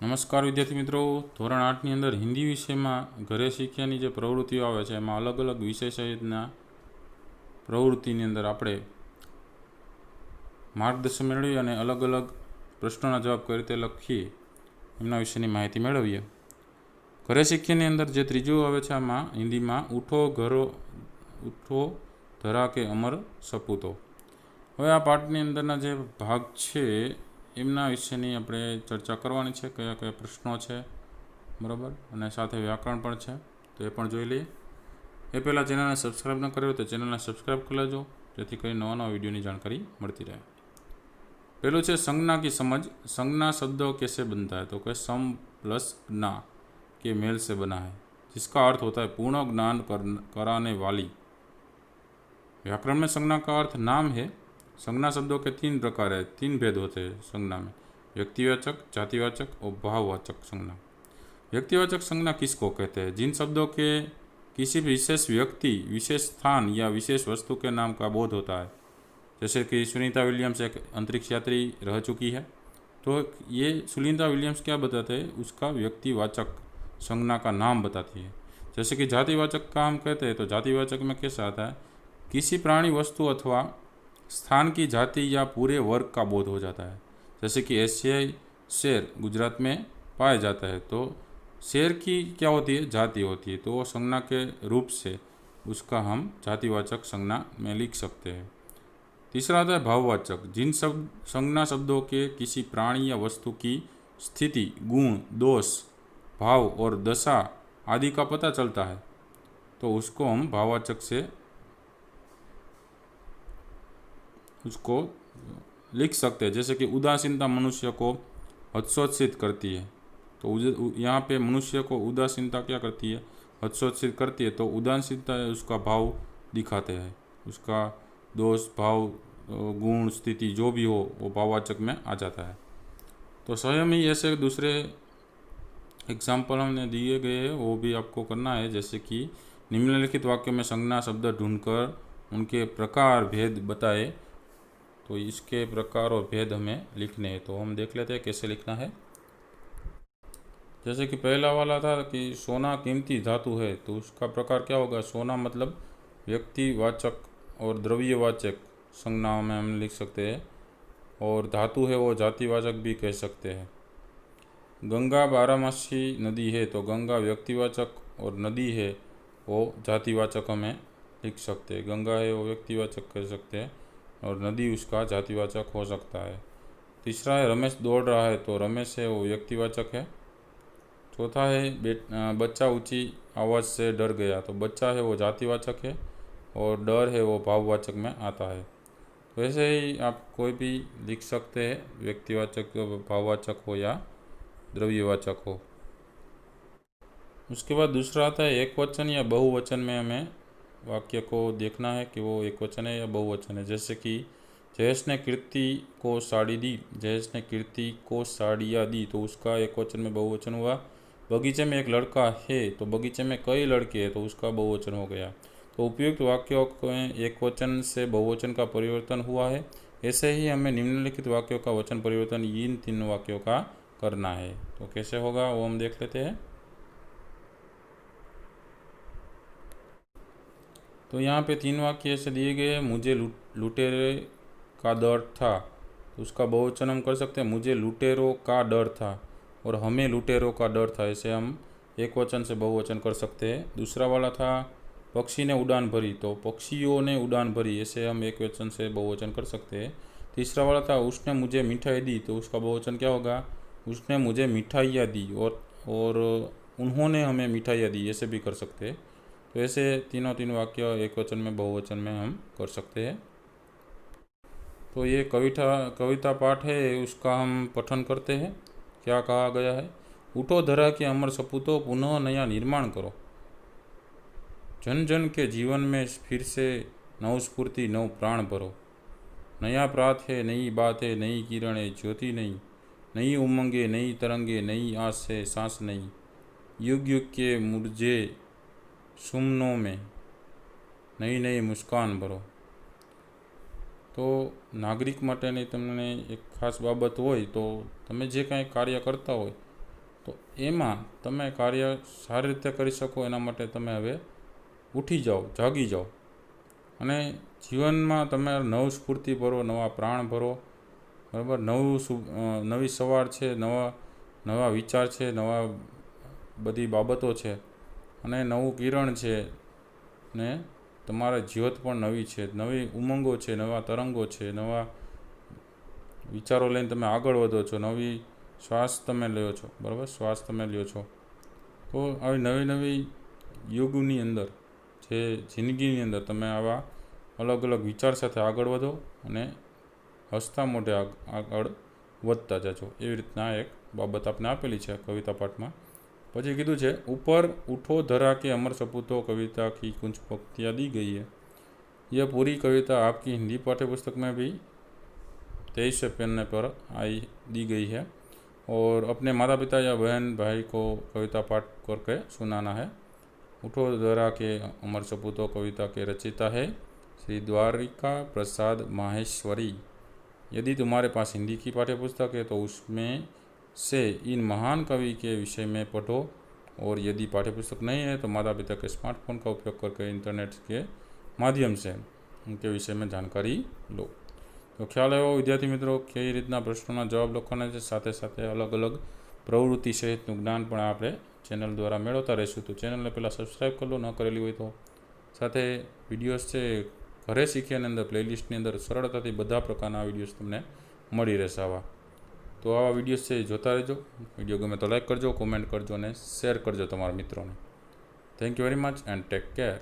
નમસ્કાર વિદ્યાર્થી મિત્રો, ધોરણ 8ની અંદર હિન્દી વિષયમાં ઘરે શીખ્યાની જે પ્રવૃત્તિઓ આવે છે એમાં અલગ અલગ વિષય સહિતના પ્રવૃત્તિની અંદર આપણે માર્ગદર્શન મેળવીએ અને અલગ અલગ પ્રશ્નોના જવાબ કઈ રીતે લખીએ એમના વિશેની માહિતી મેળવીએ। ઘરે શીખ્યાની અંદર જે ત્રીજું આવે છે આમાં હિન્દીમાં ઉઠો ધરા કે અમર સપૂતો। હવે આ પાઠની અંદરના જે ભાગ છે એમના વિશેની આપણે ચર્ચા કરવાની છે, કયા કયા પ્રશ્નો છે, બરાબર, અને સાથે વ્યાકરણ પણ છે, તો એ પણ જોઈ લઈએ। એ પહેલાં ચેનલને સબસ્ક્રાઈબ ન કર્યો તો ચેનલને સબસ્ક્રાઈબ કરી લેજો, જેથી કરી નવા નવા વિડીયોની जानकारी મળતી રહે। पहलू है संज्ञा की समझ। संज्ञा शब्द कैसे बनता है, तो कि सम प्लस ज्ञा के मेल से बना है, जिसका अर्थ होता है पूर्ण ज्ञान कराने वाली। व्याकरण में संज्ञा का अर्थ नाम है। संज्ञा शब्दों के 3 प्रकार है, 3 भेद होते हैं संज्ञा में, व्यक्तिवाचक, जातिवाचक और भाववाचक संज्ञा। व्यक्तिवाचक संज्ञा किसको कहते हैं? जिन शब्दों के किसी विशेष व्यक्ति, विशेष स्थान या विशेष वस्तु के नाम का बोध होता है। जैसे कि सुनीता विलियम्स एक अंतरिक्ष यात्री रह चुकी है, तो ये सुनीता विलियम्स क्या बताते हैं? उसका व्यक्तिवाचक संज्ञा का नाम बताती है। जैसे कि जातिवाचक का हम कहते हैं, तो जातिवाचक में कैसा आता है? किसी प्राणी, वस्तु अथवा स्थान की जाति या पूरे वर्ग का बोध हो जाता है। जैसे कि एशियाई शेर गुजरात में पाया जाता है, तो शेर की क्या होती है? जाति होती है, तो वो संज्ञा के रूप से उसका हम जातिवाचक संज्ञा में लिख सकते हैं। तीसरा आता है भाववाचक। जिन संज्ञा शब्दों के किसी प्राणी या वस्तु की स्थिति, गुण, दोष, भाव और दशा आदि का पता चलता है, तो उसको हम भाववाचक से उसको लिख सकते हैं। जैसे कि उदासीनता मनुष्य को हतोत्साहित करती है, तो यहाँ पे मनुष्य को उदासीनता क्या करती है? हतोत्साहित करती है, तो उदासीनता उसका भाव दिखाते हैं, उसका दोष, भाव, गुण, स्थिति जो भी हो वो भाववाचक में आ जाता है। तो स्वयं ही ऐसे दूसरे एग्जाम्पल हमने दिए गए हैं, वो भी आपको करना है। जैसे कि निम्नलिखित वाक्य में संज्ञा शब्द ढूंढकर उनके प्रकार भेद बताए, तो इसके प्रकार और भेद हमें लिखने हैं। तो हम देख लेते हैं कैसे लिखना है। जैसे कि पहला वाला था कि सोना कीमती धातु है, तो उसका प्रकार क्या होगा? सोना मतलब व्यक्तिवाचक और द्रव्यवाचक संज्ञाओं में हम लिख सकते हैं, और धातु है वो जातिवाचक भी कह सकते हैं। गंगा बारहमासी नदी है, तो गंगा व्यक्तिवाचक और नदी है वो जातिवाचक हमें लिख सकते हैं। गंगा है वो व्यक्तिवाचक कह सकते हैं और नदी उसका जातिवाचक हो सकता है। तीसरा है रमेश दौड़ रहा है, तो रमेश है वो व्यक्तिवाचक है। चौथा है बच्चा ऊंची आवाज़ से डर गया, तो बच्चा है वो जातिवाचक है और डर है वो भाववाचक में आता है। तो ऐसे ही आप कोई भी लिख सकते हैं, व्यक्तिवाचक, भाववाचक हो या द्रव्यवाचक हो। उसके बाद दूसरा आता है एक वचन या बहुवचन में हमें वाक्य को देखना है कि वो एक वचन है या बहुवचन है। जैसे कि जयेश ने कीर्ति को साड़ी दी, जयेश ने कीर्ति को साड़ियाँ दी, तो उसका एक वचन में बहुवचन हुआ। बगीचे में एक लड़का है, तो बगीचे में कई लड़के हैं, तो उसका बहुवचन हो गया। तो उपयुक्त वाक्यों में एक वचन से बहुवचन का परिवर्तन हुआ है। ऐसे ही हमें निम्नलिखित वाक्यों का वचन परिवर्तन इन 3 वाक्यों का करना है। तो कैसे होगा वो हम देख लेते हैं। तो यहाँ पे 3 वाक्य ऐसे दिए गए हैं। मुझे लुटेरे का डर था, तो उसका बहुवचन हम कर सकते हैं मुझे लुटेरों का डर था, और हमें लुटेरों का डर था, ऐसे हम एक वचन से बहुवचन कर सकते हैं। दूसरा वाला था पक्षी ने उड़ान भरी, तो पक्षियों ने उड़ान भरी, ऐसे हम एक वचन से बहुवचन कर सकते हैं। तीसरा वाला था उसने मुझे मिठाई दी, तो उसका बहुवचन क्या होगा? उसने मुझे मिठाइयाँ दी, और उन्होंने हमें मिठाइयाँ दी, ऐसे भी कर सकते हैं। तो ऐसे तीनों वाक्य एक वचन में बहुवचन में हम कर सकते हैं। तो ये कविता पाठ है, उसका हम पठन करते हैं। क्या कहा गया है? उठो धरा के अमर सपूतों, पुनः नया निर्माण करो। जन जन के जीवन में फिर से नव स्फूर्ति, नव प्राण भरो। नया प्रात है, नई बात है, नई किरणें, ज्योति नई, नई उमंगे, नई तरंगे, नई आस है, सांस नई। युग युग के मुरझे सुमनों में नई नई मुस्कान भरो। तो नागरिक माटेनी तमने एक खास बाबत होय, तो तमे जे कांई कार्य करता होय તો એમાં તમે કાર્ય સારી રીતે કરી શકો એના માટે તમે હવે ઉઠી જાઓ, જાગી જાઓ અને જીવનમાં તમે નવ સ્ફૂર્તિ ભરો, નવા પ્રાણ ભરો, બરાબર. નવી સવાર છે, નવા વિચાર છે, નવા બધી બાબતો છે અને નવું કિરણ છે ને તમારા જ્યોત પણ નવી છે, નવી ઉમંગો છે, નવા તરંગો છે, નવા વિચારો લઈને તમે આગળ વધો છો, નવી શ્વાસ તમે લ્યો છો, બરાબર. શ્વાસ તમે લ્યો છો. તો આવી નવી યુગની અંદર, જે જિંદગીની અંદર તમે આવા અલગ અલગ વિચાર સાથે આગળ વધો અને હસતા મોઢે આગળ વધતા જજો. એવી રીતના એક બાબત આપણે આપેલી છે કવિતા પાઠમાં. પછી કીધું છે, ऊपर उठो धरा के अमर सपूतो कविता की कुछ पंक्तियाँ दी गई है। यह पूरी कविता आपकी हिंदी पाठ्य पुस्तक में भी 23 पन्ने पर दी गई है और अपने माता पिता या बहन भाई को कविता पाठ करके सुनाना है। उठो धरा के अमर सपूतो कविता के रचयिता है श्री द्वारिका प्रसाद माहेश्वरी। यदि तुम्हारे पास हिंदी की पाठ्य पुस्तक है तो उसमें से इन महान कवि के विषय में पढ़ो और यदि पाठ्य पुस्तक नहीं है तो माता पिता के स्मार्टफोन का उपयोग करके इंटरनेट के माध्यम से उनके विषय में जानकारी लो। तो ख्याल આવ્યો વિદ્યાર્થી મિત્રો કઈ રીતના પ્રશ્નોના જવાબ લખવાના છે, સાથે સાથે અલગ અલગ પ્રવૃત્તિ સહિતનું જ્ઞાન પણ આપણે ચેનલ દ્વારા મેળવતા રહીશું. તો ચેનલને પહેલાં સબસ્ક્રાઈબ કરી લો, ન કરેલી હોય તો. સાથે વિડીયોઝ છે ઘરે શીખ્યાની અંદર પ્લેલિસ્ટની અંદર સરળતાથી બધા પ્રકારના વિડીયોઝ તમને મળી રહેશે આવા. તો આવા વિડીયોઝ છે જોતા રહેજો. વિડીયો ગમે તો લાઈક કરજો, કોમેન્ટ કરજો અને શેર કરજો તમારા મિત્રોને. Thank you very much and take care.